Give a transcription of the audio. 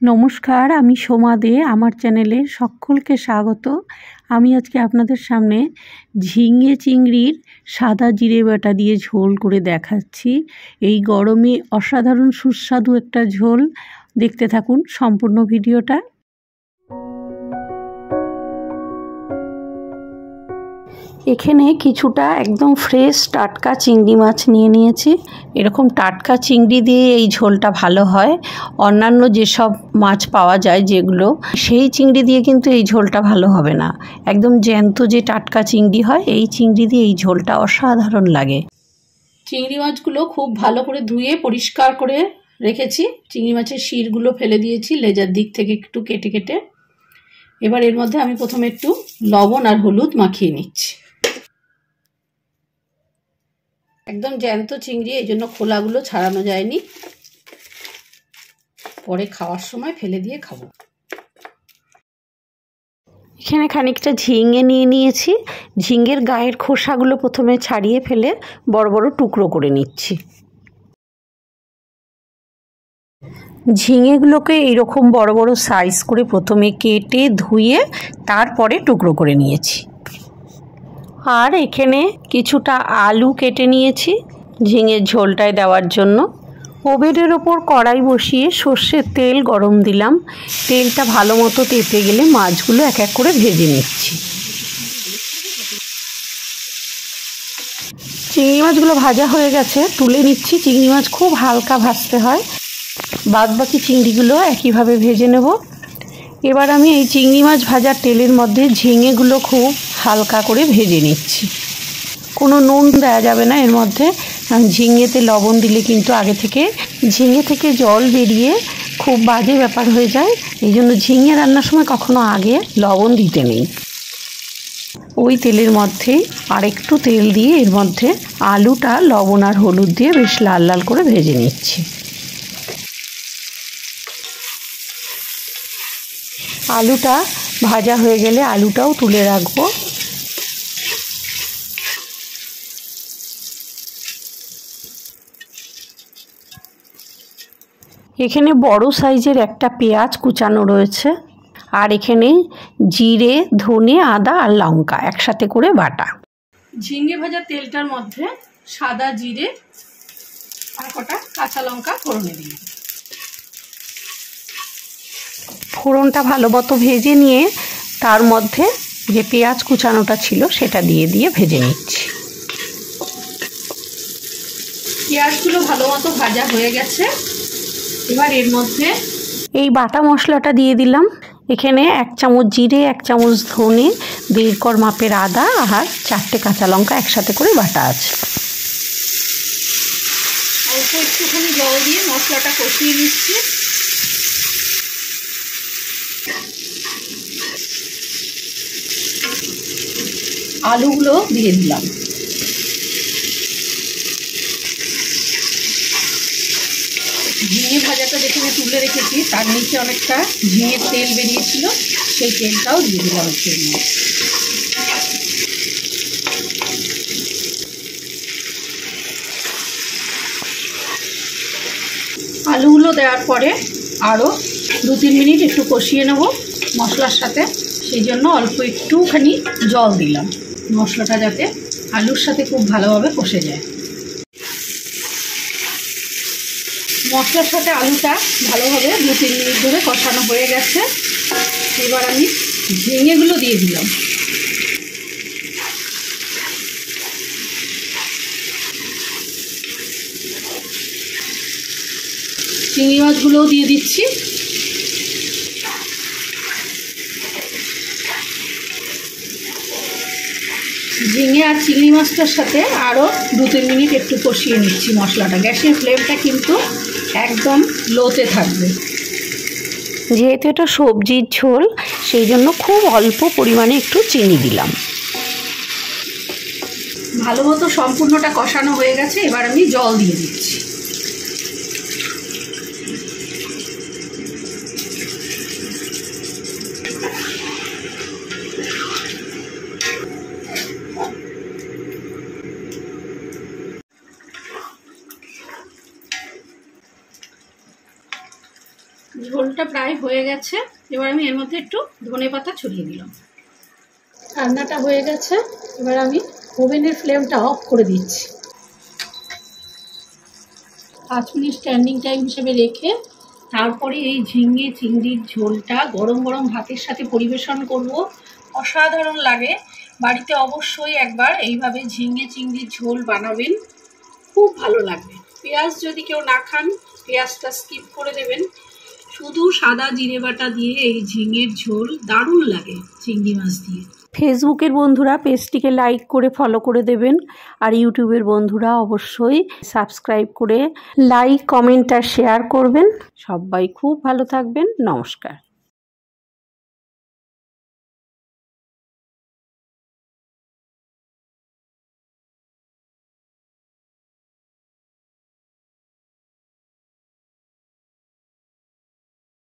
নমস্কার, আমি সোমা দে। আমার চ্যানেলে সকলকে স্বাগত। আমি আজকে আপনাদের সামনে ঝিঙে চিংড়ির সাদা জিরে বাটা দিয়ে ঝোল করে দেখাচ্ছি। এই গরমে অসাধারণ সুস্বাদু একটা ঝোল। দেখতে থাকুন সম্পূর্ণ ভিডিওটা। এখানে কিছুটা একদম ফ্রেশ টাটকা চিংড়ি মাছ নিয়েছি। এরকম টাটকা চিংড়ি দিয়ে এই ঝোলটা ভালো হয়। অন্যান্য যেসব মাছ পাওয়া যায় যেগুলো, সেই চিংড়ি দিয়ে কিন্তু এই ঝোলটা ভালো হবে না। একদম জ্যান্ত যে টাটকা চিংড়ি হয়, এই চিংড়ি দিয়ে এই ঝোলটা অসাধারণ লাগে। চিংড়ি মাছগুলো খুব ভালো করে ধুয়ে পরিষ্কার করে রেখেছি। চিংড়ি মাছের শিরগুলো ফেলে দিয়েছি, লেজার দিক থেকে একটু কেটে কেটে। এবার এর মধ্যে আমি প্রথমে একটু লবণ আর হলুদ মাখিয়ে নিচ্ছি। একদম জ্যান্ত চিংড়ি, এই জন্য খোলাগুলো ছাড়ানো যায়নি। পরে খাওয়ার সময় ফেলে দিয়ে খাবো। এখানে খানিকটা ঝিঙে নিয়েছি। ঝিঙের গায়ের খোসাগুলো প্রথমে ছাড়িয়ে ফেলে বড় বড় টুকরো করে নিচ্ছি। ঝিঙেগুলোকে এইরকম বড় বড় সাইজ করে প্রথমে কেটে ধুয়ে তারপরে টুকরো করে নিয়েছি। আর এখানে কিছুটা আলু কেটে নিয়েছি ঝিঙের ঝোলটায় দেওয়ার জন্য। ওভেনের ওপর কড়াই বসিয়ে সর্ষের তেল গরম দিলাম। তেলটা ভালো মতো তেতে গেলে মাছগুলো এক এক করে ভেজে নিচ্ছি। চিংড়ি মাছগুলো ভাজা হয়ে গেছে, তুলে নিচ্ছি। চিংড়ি মাছ খুব হালকা ভাজতে হয়, বাদ বাকি চিংড়িগুলো একইভাবে ভেজে নেব। এবার আমি এই চিংড়ি মাছ ভাজার তেলের মধ্যে ঝিঙেগুলো খুব হালকা করে ভেজে নিচ্ছি। কোনো নুন দেওয়া যাবে না এর মধ্যে, কারণ ঝিঙেতে লবণ দিলে কিন্তু আগে থেকে ঝিঙে থেকে জল বেরিয়ে খুব বাজে ব্যাপার হয়ে যায়। এই জন্য ঝিঙে রান্নার সময় কখনো আগে লবণ দিতে নেই। ওই তেলের মধ্যে আর একটু তেল দিয়ে এর মধ্যে আলুটা লবণ আর হলুদ দিয়ে বেশ লাল লাল করে ভেজে নিচ্ছি। আলুটা ভাজা হয়ে গেলে আলুটাও তুলে রাখবো। এখানে বড় সাইজের একটা পেঁয়াজ কুচানো রয়েছে, আর এখানে জিরে, ধনে, আদা আর লঙ্কা একসাথে করে বাটা। ঝিঙে ভাজা তেলটার মধ্যে সাদা জিরে আর কটা কাঁচা লঙ্কা ফোড়নে দিলাম। ফোড়নটা ভালো মতো ভেজে নিয়ে তার মধ্যে যে পেঁয়াজ কুচানোটা ছিল সেটা দিয়ে ভেজে নিচ্ছি। পেঁয়াজগুলো ভালো মতো ভাজা হয়ে গেছে। এবার এর মধ্যে এই বাটা মশলাটা দিয়ে দিলাম। এখানে 1 চামচ জিরে, 1 চামচ ধনে, 1.5 কোয়া মাপের আদা আর 4টে কাঁচা লঙ্কা একসাথে করে বাটা আছে। অল্প একটুখানি জল দিয়ে মশলাটা কষিয়ে নিচ্ছি। আলুগুলো দিয়ে দিলাম। ঝিঙে ভাজাটা যেখানে তুলে রেখেছি তার নিচে অনেকটা ঝিঙের তেল বেরিয়েছিল, সেই তেলটাও দিয়ে দিলাম এর মধ্যে। আলুগুলো দেওয়ার পরে আরও 2-3 মিনিট একটু কষিয়ে নেব মশলার সাথে। সেই জন্য অল্প একটুখানি জল দিলাম, মশলাটা যাতে আলুর সাথে খুব ভালোভাবে কষে যায়। মশলার সাথে আলুটা ভালোভাবে 2-3 মিনিট ধরে কষানো হয়ে গেছে। এবার আমি ঝিঙেগুলো দিয়ে দিলাম। চিংড়ি মাছগুলোও দিয়ে দিচ্ছি। ঝিঙে আর চিংড়ি মাছটার সাথে আরও 2-3 মিনিট একটু কষিয়ে নিচ্ছি মশলাটা। গ্যাসের ফ্লেমটা কিন্তু একদম লোতে থাকবে। যেহেতু এটা সবজির ঝোল, সেই জন্য খুব অল্প পরিমাণে একটু চিনি দিলাম। ভালো মতো সম্পূর্ণটা কষানো হয়ে গেছে। এবার আমি জল দিয়ে দিচ্ছি। ঝোলটা প্রায় হয়ে গেছে। এবার আমি এর মধ্যে একটু ধনেপাতা ছড়িয়ে দিলাম। রান্নাটা হয়ে গেছে, এবার আমি ওভেনের ফ্লেমটা অফ করে দিচ্ছি। 5 মিনিট স্ট্যান্ডিং টাইম হিসেবে রেখে তারপরে এই ঝিঙে চিংড়ির ঝোলটা গরম গরম ভাতের সাথে পরিবেশন করব। অসাধারণ লাগে। বাড়িতে অবশ্যই একবার এইভাবে ঝিঙে চিংড়ির ঝোল বানাবেন, খুব ভালো লাগবে। পেঁয়াজ যদি কেউ না খান, পেঁয়াজটা স্কিপ করে দেবেন। শুধু সাদা জিরে বাটা দিয়ে এই ঝিঙের ঝোল দারুণ লাগে চিংড়ি মাছ দিয়ে। ফেসবুকের বন্ধুরা পেজটিকে লাইক করে ফলো করে দেবেন, আর ইউটিউবের বন্ধুরা অবশ্যই সাবস্ক্রাইব করে লাইক, কমেন্ট আর শেয়ার করবেন। সবাই খুব ভালো থাকবেন। নমস্কার।